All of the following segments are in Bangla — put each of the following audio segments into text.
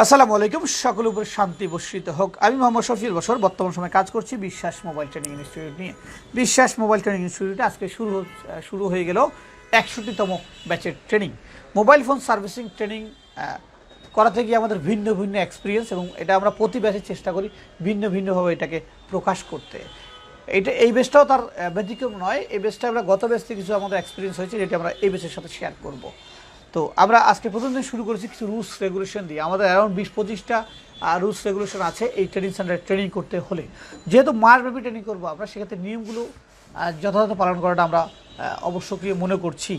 আসসালামু আলাইকুম, সকলের উপরে শান্তি বর্ষিত হোক। আমি মোহাম্মদ শফিউল বশর বর্তমান সময়ে কাজ করছি বিশ্বাস মোবাইল ট্রেনিং ইনস্টিটিউট নিয়ে। বিশ্বাস মোবাইল ট্রেনিং ইনস্টিটিউটে আজকে শুরু হয়ে গেল 61তম ব্যাচের training. Mobile phone servicing training করাতে গিয়ে আমাদের ভিন্ন ভিন্ন এক্সপিরিয়েন্স, এবং এটা আমরা প্রতি ব্যাচে চেষ্টা করি ভিন্ন ভিন্নভাবে এটাকে প্রকাশ করতে। এই বেসটাও তার ব্যতিক্রম নয়। এই বেসটা আমরা গত বেস থেকে কিছু আমাদের এক্সপিরিয়েন্স হয়েছে, যেটা আমরা এই বেসের সাথে শেয়ার করব। তো আমরা আজকে প্রথম দিন শুরু করেছি কিছু রুলস রেগুলেশন দিয়ে। আমাদের অ্যারাউন্ড 20-25টা রুলস রেগুলেশন আছে এই ট্রেনিং সেন্টারে ট্রেনিং করতে হলে। যেহেতু মাসব্যাপী ট্রেনিং করবো আমরা, সেক্ষেত্রে নিয়মগুলো যথাযথ পালন করাটা আমরা অবশ্যই মনে করছি।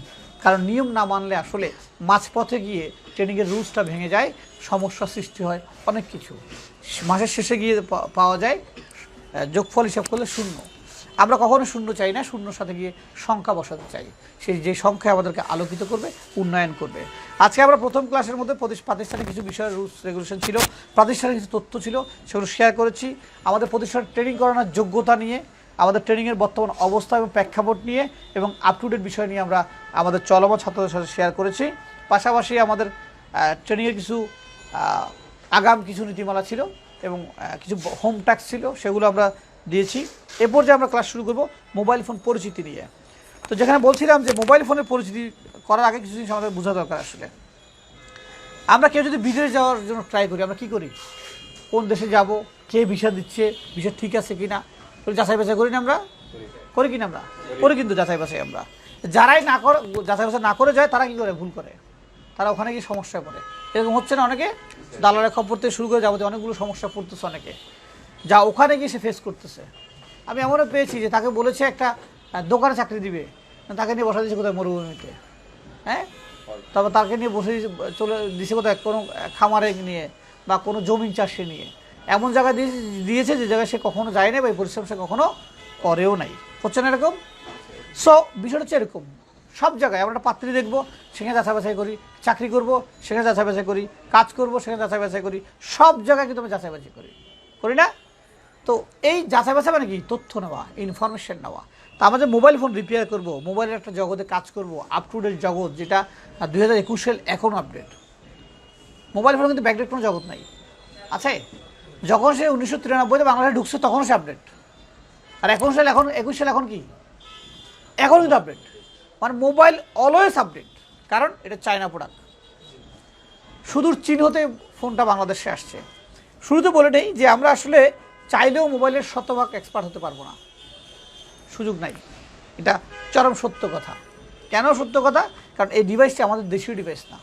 কারণ নিয়ম না মানলে আসলে মাঝপথে গিয়ে ট্রেনিংয়ের রুলসটা ভেঙে যায়, সমস্যা সৃষ্টি হয়, অনেক কিছু মাসের শেষে গিয়ে পাওয়া যায় যোগফল হিসাব করলে শূন্য। আমরা কখনো শূন্য চাই না, শূন্যর সাথে গিয়ে সংখ্যা বসাতে চাই, সেই যে সংখ্যা আমাদেরকে আলোকিত করবে, উন্নয়ন করবে। আজকে আমরা প্রথম ক্লাসের মধ্যে প্রাতিষ্ঠানিক কিছু বিষয়ের রুলস রেগুলেশন ছিল, প্রাতিষ্ঠানিক কিছু তথ্য ছিল, সেগুলো শেয়ার করেছি। আমাদের প্রতিষ্ঠানের ট্রেনিং করানোর যোগ্যতা নিয়ে, আমাদের ট্রেনিংয়ের বর্তমান অবস্থা এবং প্রেক্ষাপট নিয়ে, এবং আপ টু ডেট বিষয় নিয়ে আমরা আমাদের চলমান ছাত্রদের সাথে শেয়ার করেছি। পাশাপাশি আমাদের ট্রেনিংয়ের কিছু আগাম কিছু নীতিমালা ছিল এবং কিছু হোম টাস্ক ছিল, সেগুলো আমরা দিয়েছি। এরপর যে আমরা ক্লাস শুরু করব মোবাইল ফোন পরিচিতি নিয়ে। তো যেখানে বলছিলাম যে মোবাইল ফোনের পরিচিতি করার আগে কিছু জিনিস আমাদের বোঝা দরকার। আসলে আমরা কেউ যদি বিদেশে যাওয়ার জন্য ট্রাই করি, আমরা কী করি? কোন দেশে যাব, কে ভিসা দিচ্ছে, ভিসা ঠিক আছে কি না, যাচাই বাছাই করি না আমরা? করি কিনা? আমরা করি, কিন্তু যাচাই বাছাই আমরা। যারাই যাচাই বাছাই না করে যায়, তারা কী করে? ভুল করে, তারা ওখানে গিয়ে সমস্যায় পড়ে। এরকম হচ্ছে না? অনেকে দালালের খবর থেকে শুরু করে যাবতীয় অনেকগুলো সমস্যা পড়তেছে অনেকে, যা ওখানে গিয়ে সে ফেস করতেছে। আমি এমনও পেয়েছি যে তাকে বলেছে একটা দোকানে চাকরি দিবে, তাকে নিয়ে বসা দিয়েছে কোথায় মরুভূমিতে, হ্যাঁ, তারপর তাকে নিয়ে বসে চলে দিয়েছে কোথায় কোনো খামারে নিয়ে বা কোনো জমিন চাষে নিয়ে, এমন জায়গায় দিয়েছে যে জায়গায় সে কখনো যায় না বা এই পরিশ্রম সে কখনো করেও নাই। হচ্ছে না এরকম? সো বিষয়টা হচ্ছে এরকম, সব জায়গায় আমরা একটা পাত্রী দেখবো, সেখানে যাচাই বাছাই করি, চাকরি করব সেখানে যাচাই বাছাই করি, কাজ করব সেখানে যাচাই বাছাই করি, সব জায়গায় কিন্তু আমরা যাচাই বাছাই করি না? তো এই যাচাই বাছাই মানে কি? তথ্য নেওয়া, ইনফরমেশন নেওয়া। তা আমরা যে মোবাইল ফোন রিপেয়ার করব, মোবাইলের একটা জগতে কাজ করব, আপ টু ডেট জগৎ, যেটা 2021 সাল এখনও আপডেট। মোবাইল ফোন কিন্তু ব্যাকডেট কোনো জগৎ নাই, আছে। যখন সে 1993-তে বাংলাদেশে ঢুকছে তখনও সে আপডেট। আর 21 সাল এখন কি? এখন কিন্তু আপডেট। মানে মোবাইল অলওয়েজ আপডেট, কারণ এটা চায়না প্রোডাক্ট। সুদূর চীন হতে ফোনটা বাংলাদেশে আসছে। শুরুতে বলে নেই যে আমরা আসলে চাইলেও মোবাইলের শতভাগ এক্সপার্ট হতে পারবো না, সুযোগ নাই। এটা চরম সত্য কথা। কেন সত্য কথা? কারণ এই ডিভাইসটি আমাদের দেশীয় ডিভাইস না।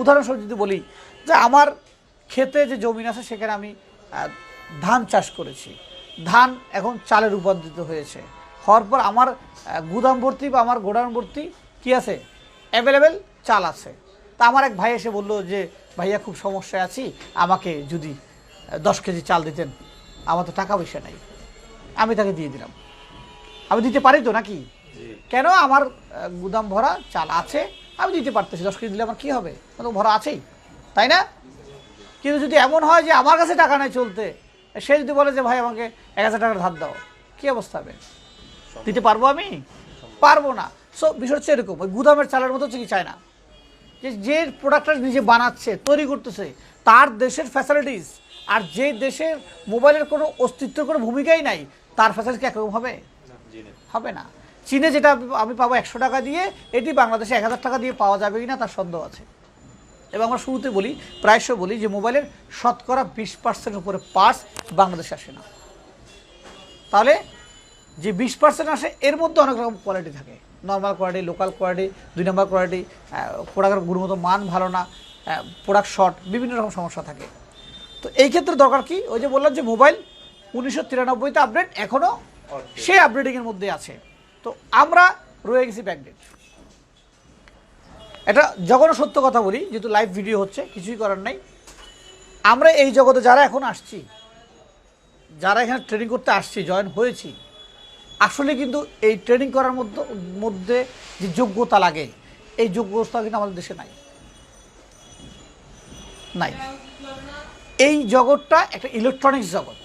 উদাহরণস্বরূপ যদি বলি যে আমার ক্ষেতে যে জমি আছে, সেখানে আমি ধান চাষ করেছি, ধান এখন চালে রূপান্তরিত হয়েছে, হওয়ার পর আমার গুদাম ভর্তি বা আমার গোডাউন ভর্তি কী আছে? অ্যাভেলেবেল চাল আছে। তা আমার এক ভাই এসে বললো যে ভাইয়া খুব সমস্যায় আছি, আমাকে যদি 10 কেজি চাল দিতেন, আমার তো টাকা পয়সা নেই। আমি তাকে দিয়ে দিলাম। আমি দিতে পারি তো নাকি? কেন? আমার গুদাম ভরা চাল আছে, আমি দিতে পারতেছি। 10 কেজি দিলে আমার কী হবে? তো ভরা আছেই, তাই না? কিন্তু যদি এমন হয় যে আমার কাছে টাকা নেই চলতে, সে যদি বলে যে ভাই আমাকে 1000 টাকা ধার দাও, কী অবস্থা হবে? দিতে পারবো? আমি পারবো না। সো বিষয় হচ্ছে এরকম। ওই গুদামের চালের মতো হচ্ছে কি, চায় না যে প্রোডাক্টটা নিজে বানাচ্ছে, তৈরি করতেছে, তার দেশের ফ্যাসিলিটিস আর যে দেশের মোবাইলের কোনো অস্তিত্বের কোনো ভূমিকাই নাই, তার ফ্যাসিলিটি একরকম হবে? হবে না। চীনে যেটা আমি পাবো 100 টাকা দিয়ে, এটি বাংলাদেশে 1000 টাকা দিয়ে পাওয়া যাবে কিনা তার সন্দেহ আছে। এবং আমরা শুরুতে বলি, প্রায়শ বলি যে মোবাইলের শতকরা 20% উপরে পার্টস বাংলাদেশে আসে না। তাহলে যে 20% আসে, এর মধ্যে অনেক রকম কোয়ালিটি থাকে। নর্মাল কোয়ালিটি, লোকাল কোয়ালিটি, 2 নম্বর কোয়ালিটি, প্রোডাক্টের গুণগত মান ভালো না, প্রোডাক্ট শর্ট, বিভিন্ন রকম সমস্যা থাকে। তো এই ক্ষেত্রে দরকার কি? ওই যে বললাম যে মোবাইল 1993-তে আপডেট, এখনও সেই আপডেটিংয়ের মধ্যে আছে। তো আমরা রয়ে গেছি ব্যাকডেট। এটা জঘন্য সত্য কথা বলি, যেহেতু লাইভ ভিডিও হচ্ছে, কিছুই করার নাই। আমরা এই জগতে যারা এখন আসছি, যারা এখানে ট্রেনিং করতে আসছি, জয়েন হয়েছি, আসলে কিন্তু এই ট্রেনিং করার মধ্যে যে যোগ্যতা লাগে, এই যোগ্যতা কিন্তু আমাদের দেশে নাই। এই জগৎটা একটা ইলেকট্রনিক্স জগৎ।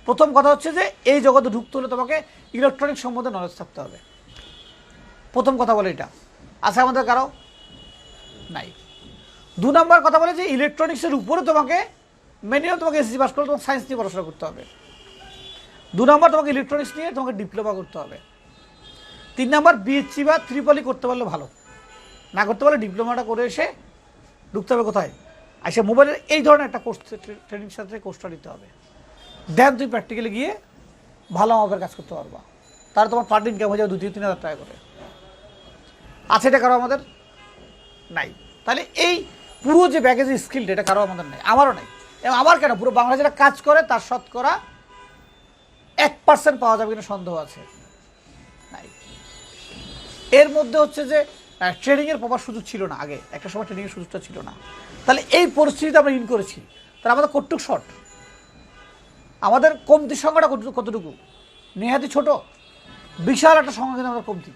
প্রথম কথা হচ্ছে যে এই জগতে ঢুকতে হলে তোমাকে ইলেকট্রনিক্স সম্বন্ধে নলেজ থাকতে হবে। প্রথম কথা বলে এটা আছে আমাদের কারো নাই। 2 নম্বর কথা বলে যে ইলেকট্রনিক্সের উপরে তোমাকে মিনিমাম তোমাকে এসএসসি পাস করে তোমাকে সায়েন্স নিয়ে পড়াশোনা করতে হবে। 2 নম্বর তোমাকে ইলেকট্রনিক্স নিয়ে তোমাকে ডিপ্লোমা করতে হবে। 3 নম্বর বিএসসি বা ত্রিপলি করতে পারলে ভালো, না করতে পারলে ডিপ্লোমাটা করে এসে ঢুকতে হবে কোথায়, আসে মোবাইলের এই ধরনের একটা কোর্স ট্রেনিং সাথে কোর্সটা নিতে হবে। দেন তুমি প্র্যাকটিক্যালি গিয়ে ভালো মাপের কাজ করতে পারবা, তাহলে তোমার পার দিন ইনকাম হয়ে যাবে 2-3 হাজার টাকা করে। আছে এটা কারো আমাদের নাই। তাহলে এই পুরো যে ব্যাগেজের স্কিলটা এটা কারো আমাদের নাই, আমারও নাই। এবং আমার কেন, পুরো বাংলা যারা কাজ করে তার শতকরা 1% পাওয়া যাবে কিনা সন্দেহ আছে, নাই। এর মধ্যে হচ্ছে যে ট্রেনিংয়ের প্রপার সুযোগ ছিল না আগে, একটা সময় ট্রেনিংয়ের সুযোগটা ছিল না। তাহলে এই পরিস্থিতিতে আমরা ইন করেছি, তাহলে আমাদের কতটুকু শর্ট, আমাদের কমতির সংখ্যাটা কতটুকু, নেহাতি ছোট, বিশাল একটা সংখ্যা কিন্তু আমাদের কমতি,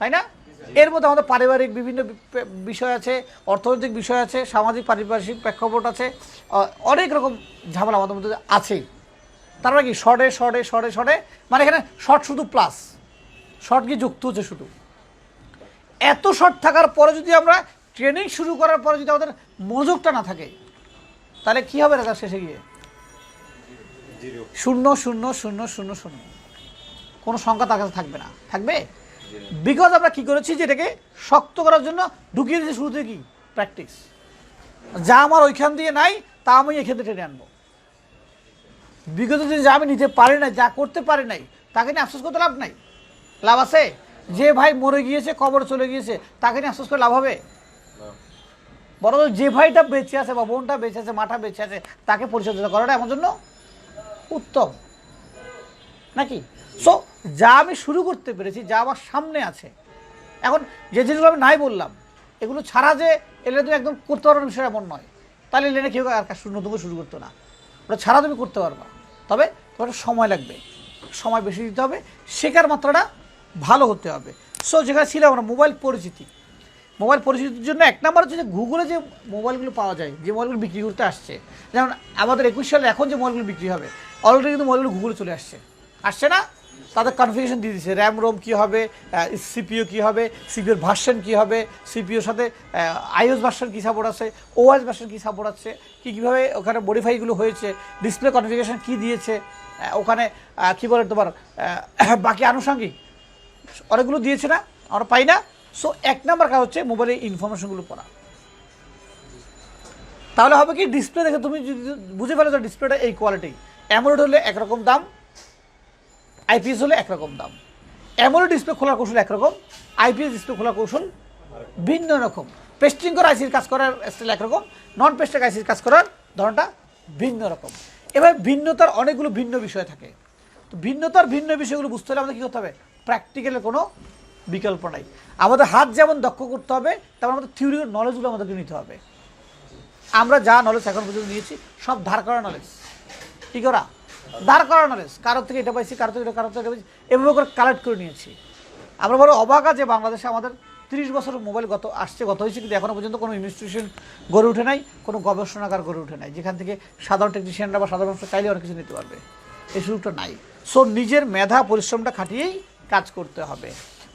তাই না? এর মধ্যে আমাদের পারিবারিক বিভিন্ন বিষয় আছে, অর্থনৈতিক বিষয় আছে, সামাজিক পারিপার্শ্বিক প্রেক্ষাপট আছে, অনেক রকম ঝামেলা আমাদের মধ্যে আছে। তারপরে কি শর্টে মানে এখানে শর্ট শুধু প্লাস, শর্ট কি যুক্ত হচ্ছে শুধু। এত শর্ট থাকার পরে যদি আমরা ট্রেনিং শুরু করার পরে যদি আমাদের মনোযোগটা না থাকে, তাহলে কি হবে রেজাল্ট শেষে গিয়ে 0 কোনো সংখ্যা তার কাছে থাকবে না, থাকবে। বিকজ আমরা কি করেছি যে এটাকে শক্ত করার জন্য ঢুকিয়ে দিয়েছি শুরুতে কি প্র্যাকটিস, যা আমার ওইখান দিয়ে নাই তা আমি এখান থেকে টেনে আনবো। বিগত দিন যা আমি নিতে পারি নাই, যা করতে পারি নাই, তাকে নিয়ে আফসোস করতে লাভ নাই, লাভ আছে? যে ভাই মরে গিয়েছে, কবর চলে গিয়েছে, তাকে নিয়ে আফসোস করে লাভ হবে? বরং যে ভাইটা বেঁচে আছে বা বোনটা বেঁচে আছে, মাটা বেঁচে আছে, তাকে পরিচর্যা করাটা আমার জন্য উত্তম নাকি? সো যা আমি শুরু করতে পেরেছি, যা আমার সামনে আছে, এখন যে জিনিসগুলো আমি নাই বললাম, এগুলো ছাড়া যে এলে তুমি একদম করতে পারো বিষয় এমন নয়। তাহলে লেনে কেউ আর কাজ নতুন করে শুরু করতো না, ওটা ছাড়া তুমি করতে পারবা। তবে তোমার সময় লাগবে, সময় বেশি দিতে হবে, শেখার মাত্রাটা ভালো হতে হবে। সো যেখানে ছিলাম আমরা মোবাইল পরিচিতির জন্য 1 নম্বর হচ্ছে যে গুগলে যে মোবাইলগুলো পাওয়া যায়, যে মোবাইলগুলো বিক্রি করতে আসছে, যেমন আমাদের 21 সালে এখন যে মোবাইলগুলো বিক্রি হবে, অলরেডি কিন্তু মোবাইলগুলো গুগলে চলে আসছে না? তাদের কনফিগারেশন দিয়ে দিচ্ছে, র্যাম রোম কী হবে, সিপিইউ কী হবে, সিপিইউর ভার্সন কী হবে, সিপিইউর সাথে আইওএস ভার্সন কী সাপোর্ট আছে, ওএস ভার্সন কী সাপোর্ট আছে, কীভাবে ওখানে মডিফাইগুলো হয়েছে, ডিসপ্লে কনফিগারেশন কী দিয়েছে, ওখানে কী বলে তোমার বাকি আনুষঙ্গিক অনেকগুলো দিয়েছে না, আমরা পাই না। সো 1 নম্বর কাজ হচ্ছে মোবাইলের ইনফরমেশনগুলো পড়া। তাহলে হবে কি, ডিসপ্লে দেখে তুমি যদি বুঝে ফেলো যে ডিসপ্লেটা এই কোয়ালিটি, অ্যামোলেড হলে একরকম দাম, আইপিএস হলে একরকম দাম। অ্যামোলেড ডিসপ্লে খোলার কৌশল একরকম, আইপিএস ডিসপ্লে খোলার কৌশল ভিন্ন রকম, পেস্টিং করা আইসির কাজ করার স্টাইল একরকম, নন পেস্টিং আইসির কাজ করার ধরনটা ভিন্ন রকম। এবার ভিন্নতার অনেকগুলো ভিন্ন বিষয় থাকে। তো ভিন্নতার ভিন্ন বিষয়গুলো বুঝতে হলে আমাদের কী করতে হবে, প্র্যাকটিক্যালের কোনো বিকল্প নাই। আমাদের হাত যেমন দক্ষ করতে হবে, তেমন আমাদের থিওরির নলেজগুলো আমাদেরকে নিতে হবে। আমরা যা নলেজ এখন পর্যন্ত নিয়েছি সব ধার করা নলেজ, কী করা ধার করা নলেজ, কারোর থেকে এটা পাইছি, কারোর থেকে এটা পাইছি, এভাবে করে কালেক্ট করে নিয়েছি। আমরা বড় অবাক যে বাংলাদেশে আমাদের 30 বছর মোবাইল গত হয়েছে, কিন্তু এখনও পর্যন্ত কোনো ইনস্টিটিউশন গড়ে ওঠে নাই, কোনো গবেষণাগার গড়ে ওঠে নাই, যেখান থেকে সাধারণ টেকনিশিয়ানরা বা সাধারণ মানুষ চাইলে অনেক কিছু নিতে পারবে, এই সুযোগটা নাই। সো নিজের মেধা পরিশ্রমটা খাটিয়েই কাজ করতে হবে।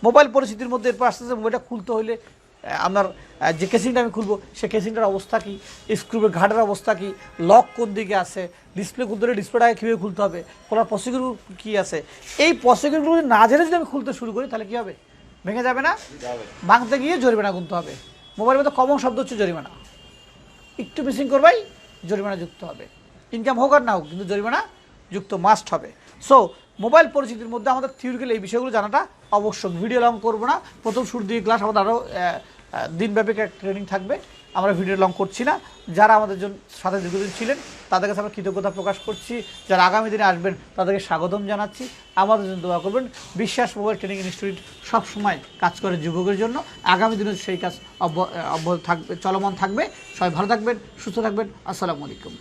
মোবাইল পরিস্থিতির মধ্যে এরপর আস্তে আস্তে মোবাইলটা খুলতে হলে আপনার যে কেসিংটা আমি খুলবো, সে কেসিংটার অবস্থা কী, স্ক্রুপের ঘাটের অবস্থা কী, লক কোন দিকে আছে, ডিসপ্লে খুলতে হলে ডিসপ্লেটাকে কীভাবে খুলতে হবে, খোলার প্রসিকিউর কী আছে, এই প্রসিকিউরগুলো না জেনে যদি আমি খুলতে শুরু করি তাহলে কী হবে, ভেঙে যাবে না? ভাঙতে গিয়ে জরিমানা গুনতে হবে। মোবাইলের মধ্যে কমন শব্দ হচ্ছে জরিমানা, একটু মিসিং করবাই জরিমানা যুক্ত হবে, ইনকাম হোক আর না হোক কিন্তু জরিমানা যুক্ত মাস্ট হবে। সো মোবাইল পরিচিতির মধ্যে আমাদের থিওরিক্যাল এই বিষয়গুলো জানাটা অবশ্যক। ভিডিও লং করবো না, প্রথম শুরু দিয়ে ক্লাস, আমাদের আরও দিনব্যাপী ট্রেনিং থাকবে, আমরা ভিডিও লং করছি না। যারা আমাদের সাথে দীর্ঘদিন ছিলেন তাদের কাছে আমরা কৃতজ্ঞতা প্রকাশ করছি, যারা আগামী দিনে আসবেন তাদেরকে স্বাগতম জানাচ্ছি। আমাদের জন্য দোয়া করবেন। বিশ্বাস মোবাইল ট্রেনিং ইনস্টিটিউট সবসময় কাজ করে যুবকের জন্য, আগামী দিনে সেই কাজ অব্যাহত থাকবে, চলমান থাকবে। সবাই ভালো থাকবেন, সুস্থ থাকবেন। আসসালামু আলাইকুম।